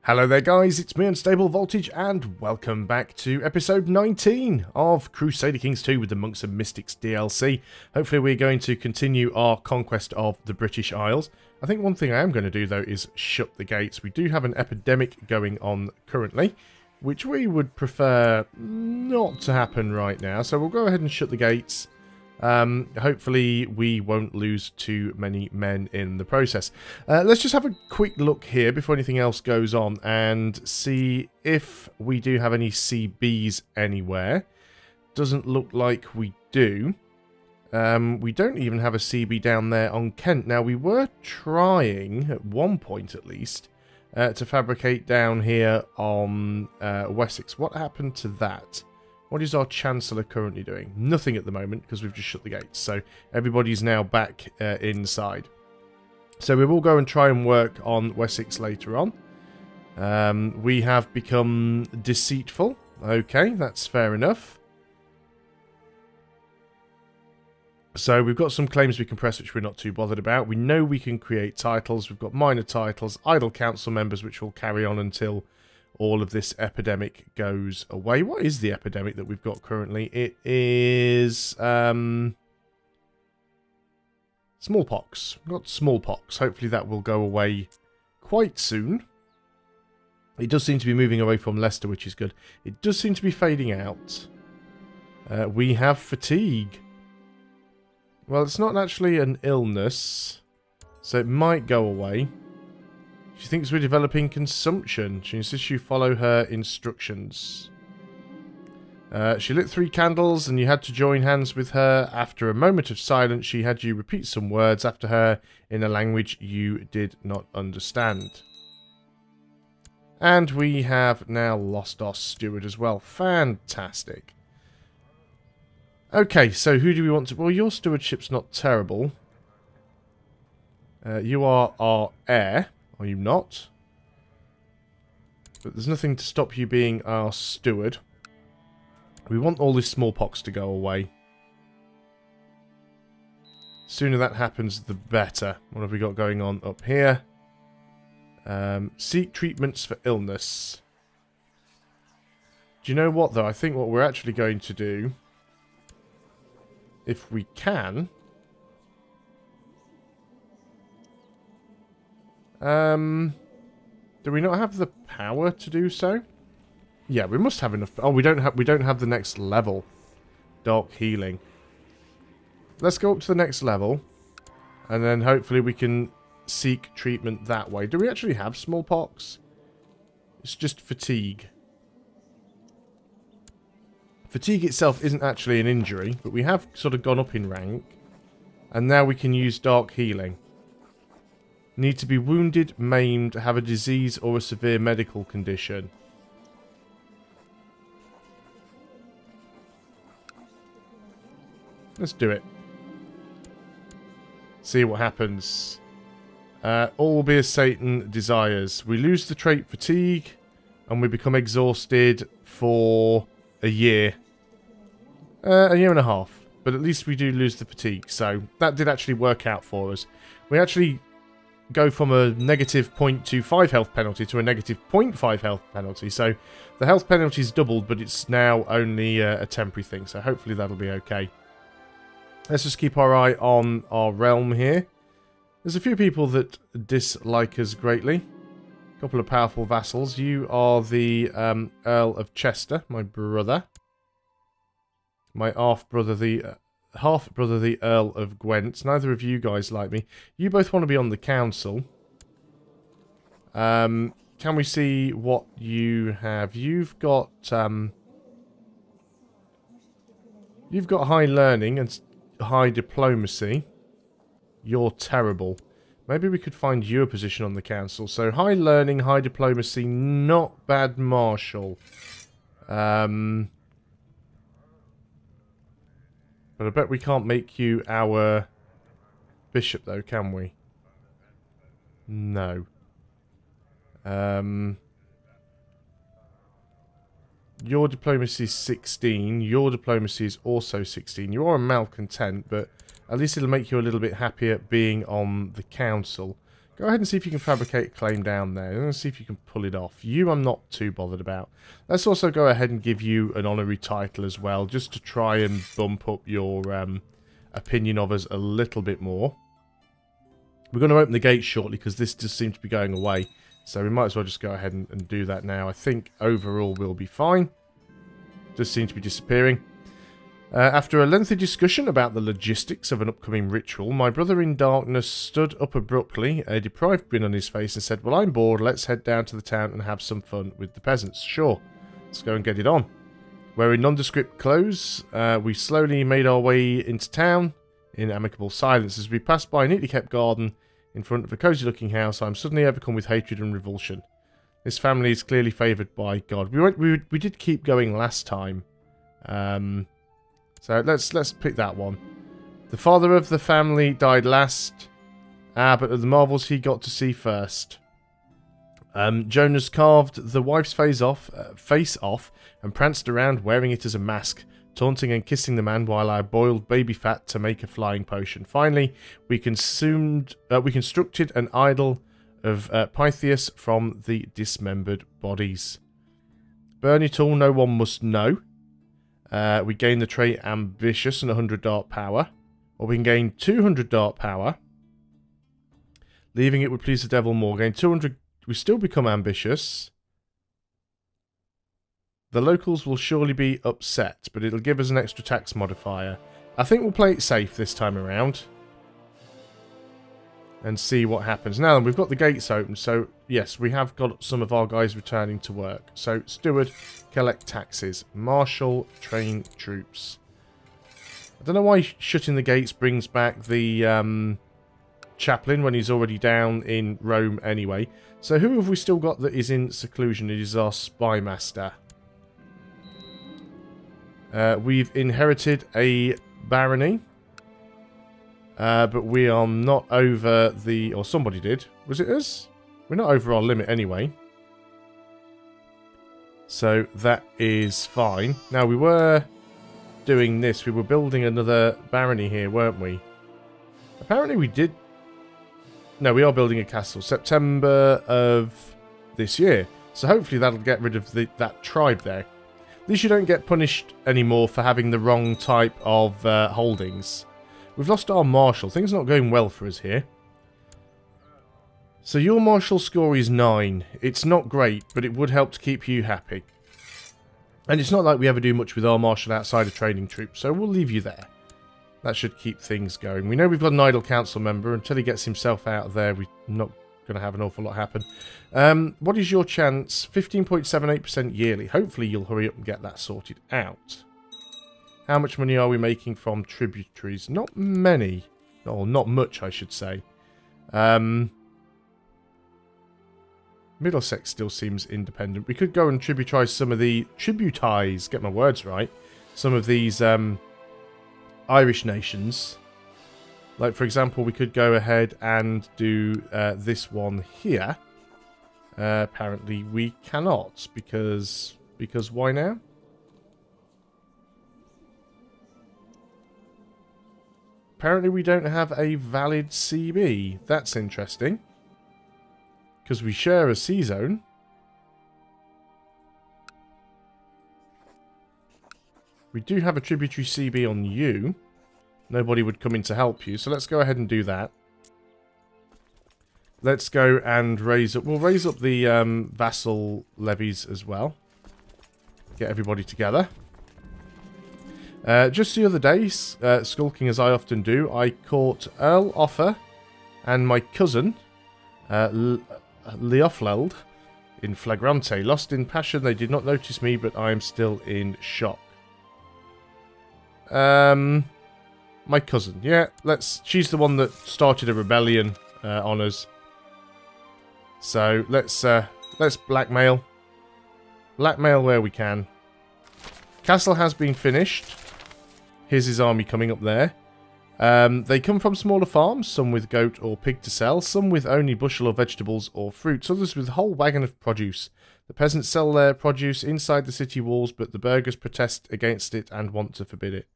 Hello there guys, it's me Unstable Voltage and welcome back to episode 19 of Crusader Kings 2 with the Monks and Mystics DLC. Hopefully we're going to continue our conquest of the British Isles. I think one thing I am going to do though is shut the gates. We do have an epidemic going on currently, which we would prefer not to happen right now. So we'll go ahead and shut the gates. Hopefully we won't lose too many men in the process. Let's just have a quick look here before anything else goes on and see if we do have any CBs anywhere. Doesn't look like we do. We don't even have a CB down there on Kent. Now we were trying, at one point at least, to fabricate down here on Wessex. What happened to that? What is our Chancellor currently doing? Nothing at the moment because we've just shut the gates. So everybody's now back inside. So we will go and try and work on Wessex later on. We have become deceitful. Okay, that's fair enough. So we've got some claims we can press which we're not too bothered about. We know we can create titles. We've got minor titles, idle council members which will carry on until all of this epidemic goes away. What is the epidemic that we've got currently? It is smallpox. We've got smallpox. Hopefully that will go away quite soon. It does seem to be moving away from Leicester, which is good. It does seem to be fading out. We have fatigue. Well, it's not actually an illness, so it might go away. She thinks we're developing consumption. She insists you follow her instructions. She lit 3 candles and you had to join hands with her. After a moment of silence, she had you repeat some words after her in a language you did not understand. And we have now lost our steward as well. Fantastic. Okay, so who do we want to... Well, your stewardship's not terrible. You are our heir. Are you not? But there's nothing to stop you being our steward. We want all this smallpox to go away. Sooner that happens, the better. What have we got going on up here? Seek treatments for illness. Do you know what, though? I think what we're actually going to do, if we can... do we not have the power to do so? Yeah, we must have enough. Oh, we don't have the next level. Dark healing. Let's go up to the next level, and then hopefully we can seek treatment that way. Do we actually have smallpox? It's just fatigue. Fatigue itself isn't actually an injury, but we have sort of gone up in rank, and now we can use dark healing. Need to be wounded, maimed, have a disease or a severe medical condition. Let's do it. See what happens. All will be as Satan desires. We lose the trait fatigue, and we become exhausted for a year. A year and a half. But at least we do lose the fatigue, so that did actually work out for us. We actually... go from a negative 0.25 health penalty to a negative 0.5 health penalty. So the health penalty is doubled, but it's now only a temporary thing. So hopefully that'll be okay. Let's just keep our eye on our realm here. There's a few people that dislike us greatly. A couple of powerful vassals. You are the Earl of Chester, my brother. My half-brother, the Earl of Gwent. Neither of you guys like me. You both want to be on the council. Can we see what you have? You've got high learning and high diplomacy. You're terrible. Maybe we could find you a position on the council. So high learning, high diplomacy, not bad marshal. But I bet we can't make you our bishop, though, can we? No. Your diplomacy is 16. Your diplomacy is also 16. You are a malcontent, but at least it'll make you a little bit happier being on the council. Go ahead and see if you can fabricate a claim down there. I'm going to see if you can pull it off. You I'm not too bothered about. Let's also go ahead and give you an honorary title as well, just to try and bump up your opinion of us a little bit more. We're going to open the gate shortly because this just seems to be going away. So we might as well just go ahead and do that now. I think overall we'll be fine. Just seems to be disappearing. After a lengthy discussion about the logistics of an upcoming ritual, my brother in darkness stood up abruptly, a deprived grin on his face, and said, "Well, I'm bored. Let's head down to the town and have some fun with the peasants." Sure. Let's go and get it on. Wearing nondescript clothes, we slowly made our way into town in amicable silence. As we passed by a neatly kept garden in front of a cosy-looking house, I am suddenly overcome with hatred and revulsion. This family is clearly favoured by God. We did keep going last time. So let's pick that one. The father of the family died last. But of the marvels he got to see first. Jonas carved the wife's face off and pranced around wearing it as a mask, taunting and kissing the man while I boiled baby fat to make a flying potion. Finally, we constructed an idol of Pythias from the dismembered bodies. Burn it all, no one must know. We gain the trait Ambitious and 100 dark power. Or we can gain 200 dark power. Leaving it would please the devil more. Gain 200... We still become ambitious. The locals will surely be upset, but it'll give us an extra tax modifier. I think we'll play it safe this time around. And see what happens. Now then, we've got the gates open, so yes, we have got some of our guys returning to work. So, steward, collect taxes. Marshal, train troops. I don't know why shutting the gates brings back the chaplain when he's already down in Rome anyway. So, who have we still got that is in seclusion? It is our spy master. We've inherited a barony. But we are not over the... Or somebody did. Was it us? We're not over our limit anyway. So that is fine. Now we were doing this. We were building another barony here, weren't we? Apparently we did... No, we are building a castle. September of this year. So hopefully that'll get rid of that tribe there. At least you don't get punished anymore for having the wrong type of holdings. We've lost our marshal. Things are not going well for us here. So your marshal score is 9. It's not great, but it would help to keep you happy. And it's not like we ever do much with our marshal outside of training troops, so we'll leave you there. That should keep things going. We know we've got an idle council member. Until he gets himself out of there, we're not going to have an awful lot happen. What is your chance? 15.78% yearly. Hopefully you'll hurry up and get that sorted out. How much money are we making from tributaries? Not many. Or not much, I should say. Middlesex still seems independent. We could go and tributize some of the... Tributize, get my words right. Some of these Irish nations. Like, for example, we could go ahead and do this one here. Apparently we cannot, because why now? Apparently we don't have a valid CB. That's interesting. Because we share a C-zone. We do have a tributary CB on you. Nobody would come in to help you, so let's go ahead and do that. Let's go and raise up... We'll raise up the vassal levies as well. Get everybody together. Just the other day, skulking as I often do, I caught Earl Offa and my cousin, Leofleld, in flagrante. Lost in passion, they did not notice me, but I am still in shock. My cousin, yeah, she's the one that started a rebellion on us. So let's blackmail. Blackmail where we can. Castle has been finished. Here's his army coming up there. They come from smaller farms, some with goat or pig to sell, some with only bushel of vegetables or fruits, others with a whole wagon of produce. The peasants sell their produce inside the city walls, but the burghers protest against it and want to forbid it.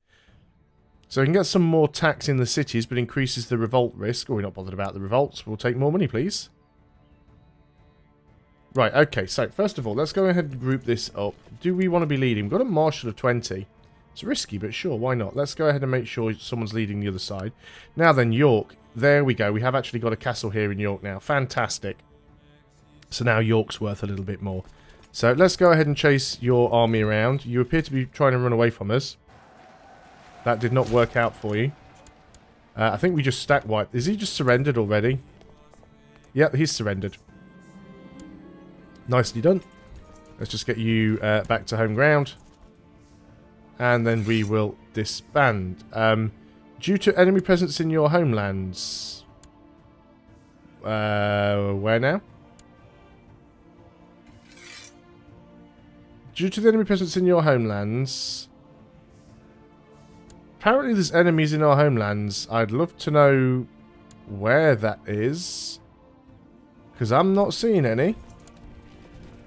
So we can get some more tax in the cities, but increases the revolt risk. Oh, we're not bothered about the revolts. We'll take more money, please. Right, okay. So, first of all, let's go ahead and group this up. Do we want to be leading? We've got a marshal of 20. It's risky, but sure, why not? Let's go ahead and make sure someone's leading the other side. Now then, York. There we go. We have actually got a castle here in York now. Fantastic. So now York's worth a little bit more. So let's go ahead and chase your army around. You appear to be trying to run away from us. That did not work out for you. I think we just stack wiped. Is he just surrendered already? Yep, he's surrendered. Nicely done. Let's just get you back to home ground. And then we will disband. Due to enemy presence in your homelands. Where now? Due to the enemy presence in your homelands. Apparently there's enemies in our homelands. I'd love to know where that is. Because I'm not seeing any.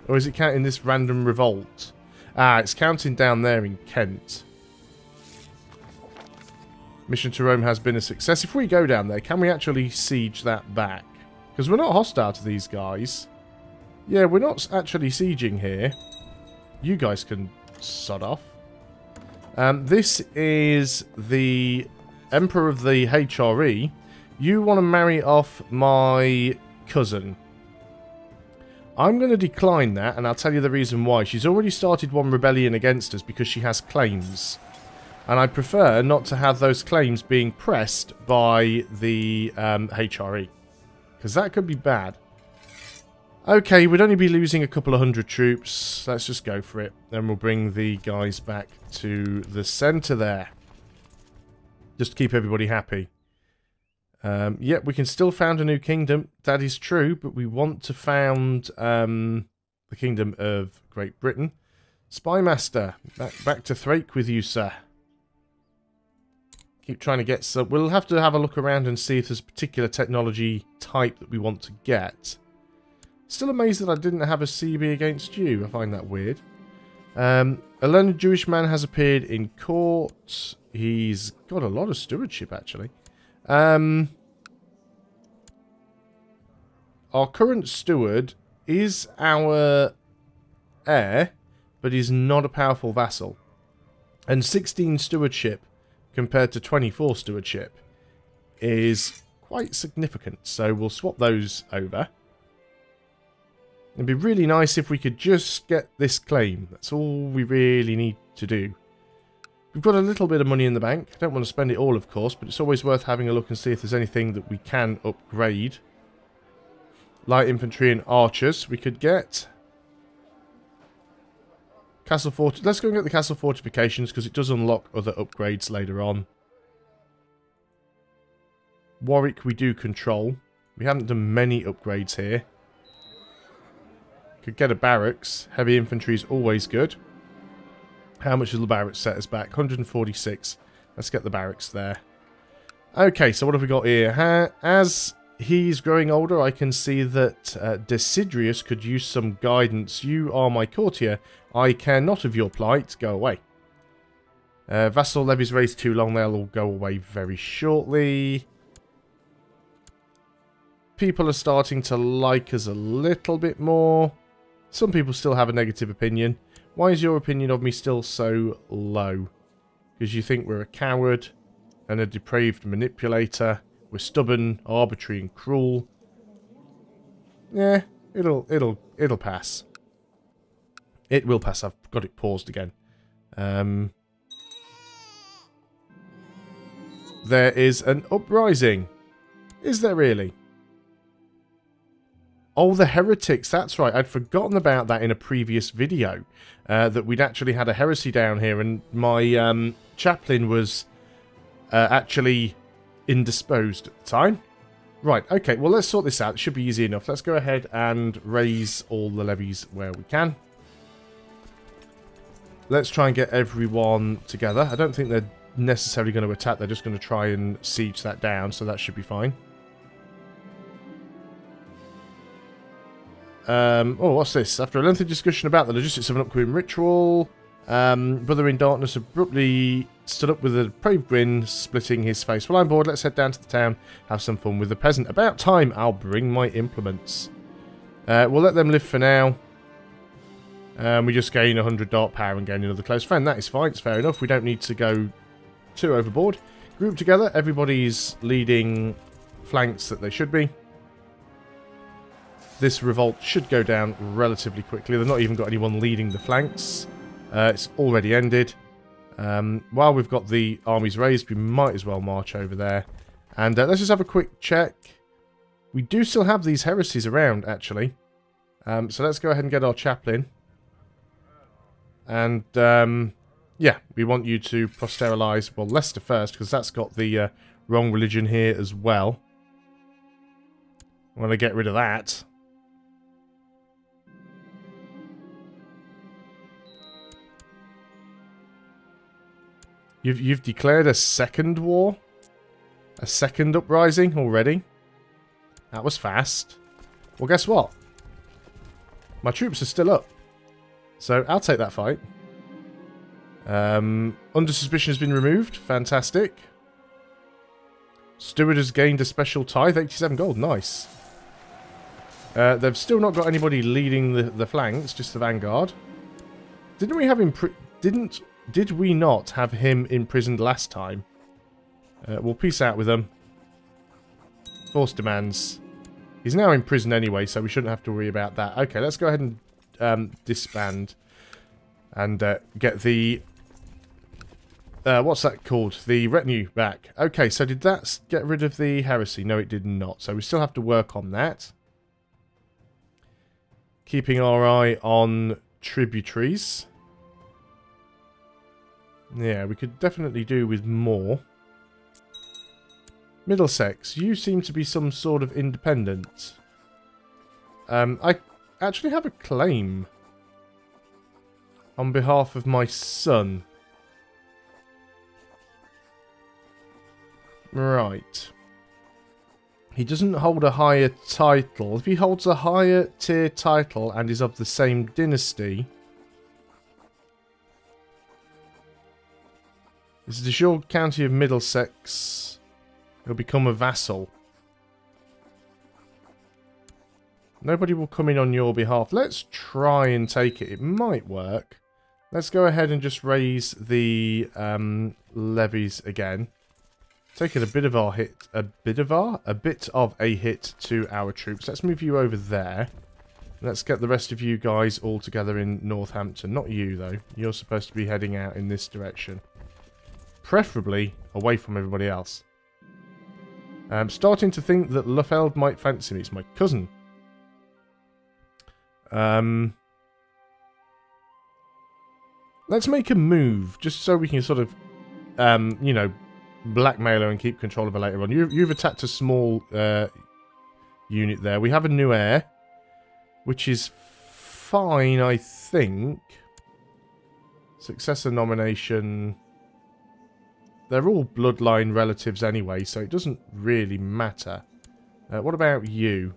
Or is it counting this random revolt? Ah, it's counting down there in Kent. Mission to Rome has been a success. If we go down there, can we actually siege that back? Because we're not hostile to these guys. Yeah, we're not actually sieging here. You guys can sod off. This is the Emperor of the HRE. You want to marry off my cousin. I'm going to decline that, and I'll tell you the reason why. She's already started one rebellion against us because she has claims. And I prefer not to have those claims being pressed by the HRE. Because that could be bad. Okay, we'd only be losing a couple of hundred troops. Let's just go for it. Then we'll bring the guys back to the centre there. Just to keep everybody happy. Yep, we can still found a new kingdom. That is true, but we want to found the Kingdom of Great Britain. Spymaster, back to Thrake with you, sir. Keep trying to get some. We'll have to have a look around and see if there's a particular technology type that we want to get. Still amazed that I didn't have a CB against you. I find that weird. A learned Jewish man has appeared in court. He's got a lot of stewardship, actually. Our current steward is our heir, but he's not a powerful vassal. And 16 stewardship compared to 24 stewardship is quite significant. So we'll swap those over. It'd be really nice if we could just get this claim. That's all we really need to do. We've got a little bit of money in the bank. I don't want to spend it all, of course, but it's always worth having a look and see if there's anything that we can upgrade. Light infantry and archers we could get. Castle fort. Let's go and get the castle fortifications because it does unlock other upgrades later on. Warwick we do control. We haven't done many upgrades here. Could get a barracks. Heavy infantry is always good. How much will the barracks set us back? 146. Let's get the barracks there. Okay, so what have we got here? As he's growing older, I can see that Desiderius could use some guidance. You are my courtier. I care not of your plight. Go away. Vassal levies raised too long. They'll all go away very shortly. People are starting to like us a little bit more. Some people still have a negative opinion. Why is your opinion of me still so low? Because you think we're a coward and a depraved manipulator. We're stubborn, arbitrary, and cruel. Yeah, it'll pass. It will pass. I've got it paused again. There is an uprising. Is there really? Oh, the heretics. That's right. I'd forgotten about that in a previous video. That we'd actually had a heresy down here, and my chaplain was actually indisposed at the time. Right, okay. Well, let's sort this out. It should be easy enough. Let's go ahead and raise all the levies where we can. Let's try and get everyone together. I don't think they're necessarily going to attack. They're just going to try and siege that down, so that should be fine. Oh, what's this? After a lengthy discussion about the logistics of an upcoming ritual, Brother in Darkness abruptly stood up with a brave grin, splitting his face. Well, I'm bored. Let's head down to the town, have some fun with the peasant. About time. I'll bring my implements. We'll let them live for now. We just gain 100 dark power and gain another close friend. That is fine. It's fair enough. We don't need to go too overboard. Group together. Everybody's leading flanks that they should be. This revolt should go down relatively quickly. They've not even got anyone leading the flanks. It's already ended. While we've got the armies raised, we might as well march over there. And let's just have a quick check. We do still have these heresies around, actually. So let's go ahead and get our chaplain. And, yeah, we want you to posterilize, well, Leicester first, because that's got the wrong religion here as well. I want to get rid of that. You've declared a second war? A second uprising already? That was fast. Well, guess what? My troops are still up. So, I'll take that fight. Under suspicion has been removed. Fantastic. Steward has gained a special tithe. 87 gold. Nice. They've still not got anybody leading the flanks. Just the vanguard. Didn't we have him... Did we not have him imprisoned last time? We'll peace out with them. Force demands. He's now in prison anyway, so we shouldn't have to worry about that. Okay, let's go ahead and disband. And get the... what's that called? The retinue back. Okay, so did that get rid of the heresy? No, it did not. So we still have to work on that. Keeping our eye on tributaries. Yeah, we could definitely do with more. Middlesex, you seem to be some sort of independent. I actually have a claim on behalf of my son. Right. He doesn't hold a higher title. If he holds a higher tier title and is of the same dynasty... This is the short county of Middlesex. He'll become a vassal. Nobody will come in on your behalf. Let's try and take it. It might work. Let's go ahead and just raise the levies again. Taking a bit of our hit. A bit of a hit to our troops. Let's move you over there. Let's get the rest of you guys all together in Northampton. Not you, though. You're supposed to be heading out in this direction. Preferably away from everybody else. I'm starting to think that Luffeld might fancy me. It's my cousin. Let's make a move, just so we can sort of, you know, blackmail her and keep control of her later on. You've attacked a small unit there. We have a new heir, which is fine, I think. Successor nomination... They're all bloodline relatives anyway, so it doesn't really matter. What about you?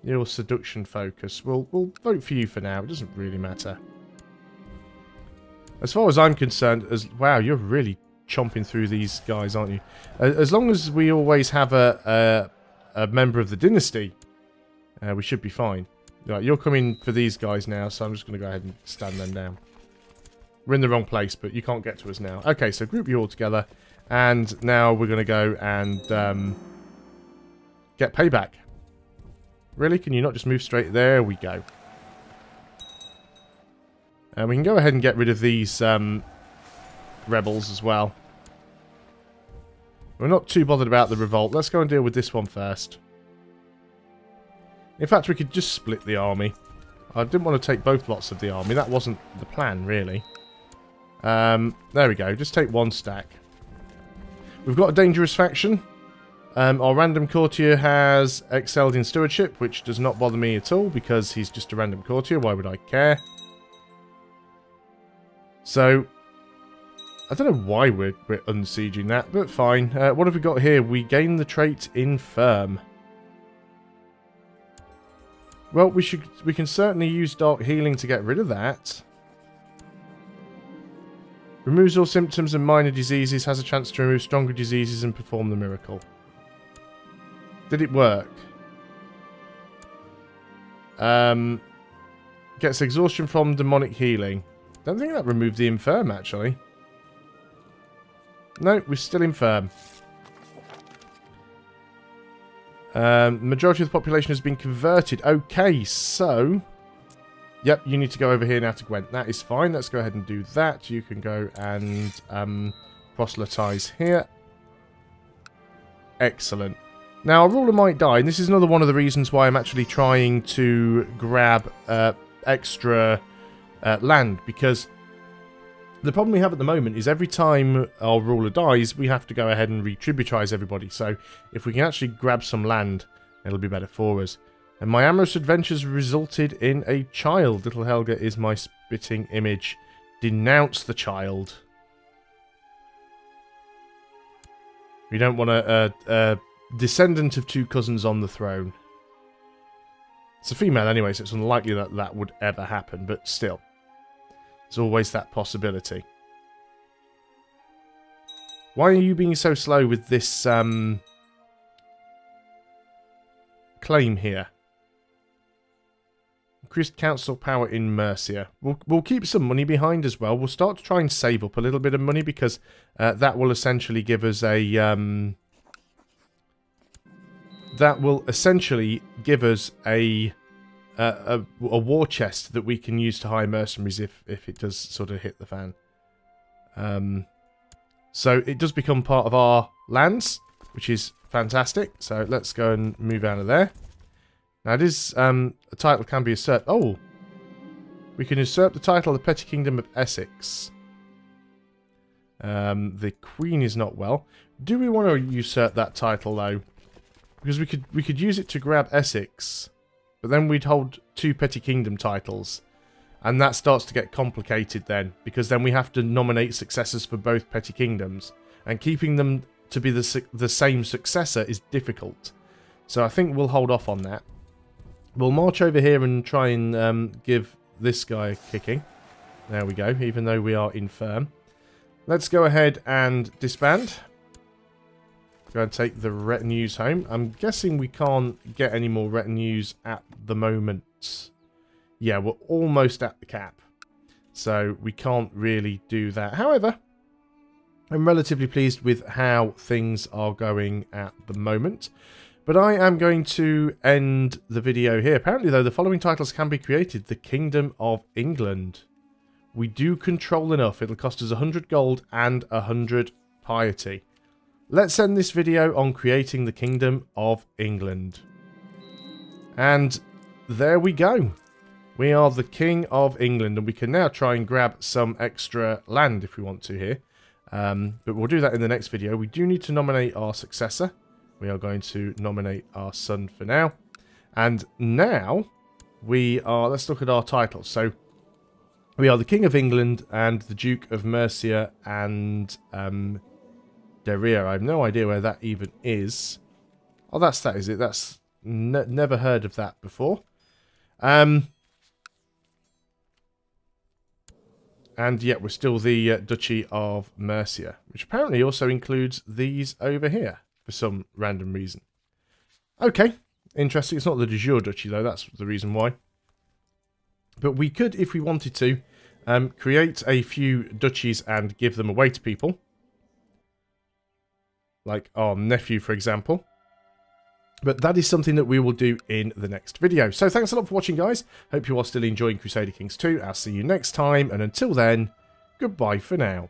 Your seduction focus. We'll vote for you for now. It doesn't really matter. As far as I'm concerned, wow, you're really chomping through these guys, aren't you? As long as we always have a member of the dynasty, we should be fine. Right, you're coming for these guys now, so I'm just going to go ahead and stand them down. We're in the wrong place, but you can't get to us now. Okay, so group you all together. And now we're going to go and get payback. Really? Can you not just move straight? There we go. And we can go ahead and get rid of these rebels as well. We're not too bothered about the revolt. Let's go and deal with this one first. In fact, we could just split the army. I didn't want to take both lots of the army. That wasn't the plan, really. There we go. Just take one stack. We've got a dangerous faction. Our random courtier has excelled in stewardship, which does not bother me at all because he's just a random courtier. Why would I care? So, I don't know why we're unsieging that, but fine. What have we got here? We gain the trait infirm. Well, we can certainly use dark healing to get rid of that. Removes all symptoms and minor diseases. Has a chance to remove stronger diseases and perform the miracle. Did it work? Gets exhaustion from demonic healing. Don't think that removed the infirm, actually. No, we're still infirm. Majority of the population has been converted. Okay, so... Yep, you need to go over here now to Gwent. That is fine. Let's go ahead and do that. You can go and proselytize here. Excellent. Now, our ruler might die, and this is another one of the reasons why I'm actually trying to grab extra land, because the problem we have at the moment is every time our ruler dies, we have to go ahead and retributize everybody. So if we can actually grab some land, it'll be better for us. And my amorous adventures resulted in a child. Little Helga is my spitting image. Denounce the child. We don't want a descendant of two cousins on the throne. It's a female anyway, so it's unlikely that that would ever happen, but still. There's always that possibility. Why are you being so slow with this claim here? Increased council power in Mercia. We'll keep some money behind as well. We'll start to try and save up a little bit of money, because that will essentially give us a... a war chest that we can use to hire mercenaries if it does sort of hit the fan. So it does become part of our lands, which is fantastic. So let's go and move out of there. Now it is, a title can be usurped. Oh! We can usurp the title of the Petty Kingdom of Essex. The Queen is not well. Do we want to usurp that title though? Because we could use it to grab Essex, but then we'd hold two Petty Kingdom titles. And that starts to get complicated then, because then we have to nominate successors for both Petty Kingdoms. And keeping them to be the same successor is difficult. So I think we'll hold off on that. We'll march over here and try and give this guy a kicking. There we go, even though we are infirm. Let's go ahead and disband. Go and take the retinues home. I'm guessing we can't get any more retinues at the moment. Yeah, we're almost at the cap. So we can't really do that. However, I'm relatively pleased with how things are going at the moment. But I am going to end the video here. Apparently, though, the following titles can be created. The Kingdom of England. We do control enough. It'll cost us 100 gold and 100 piety. Let's end this video on creating the Kingdom of England. And there we go. We are the King of England, and we can now try and grab some extra land if we want to here. But we'll do that in the next video. We do need to nominate our successor. We are going to nominate our son for now. And now we are... Let's look at our titles. So we are the King of England and the Duke of Mercia and Deria. I have no idea where that even is. Oh, that is it. That's never heard of that before. And yet we're still the Duchy of Mercia, which apparently also includes these over here for some random reason. Okay, interesting. It's not the de jure duchy though, that's the reason why. But we could, if we wanted to, create a few duchies and give them away to people. Like our nephew, for example. But that is something that we will do in the next video. So thanks a lot for watching, guys. Hope you are still enjoying Crusader Kings 2. I'll see you next time, and until then, goodbye for now.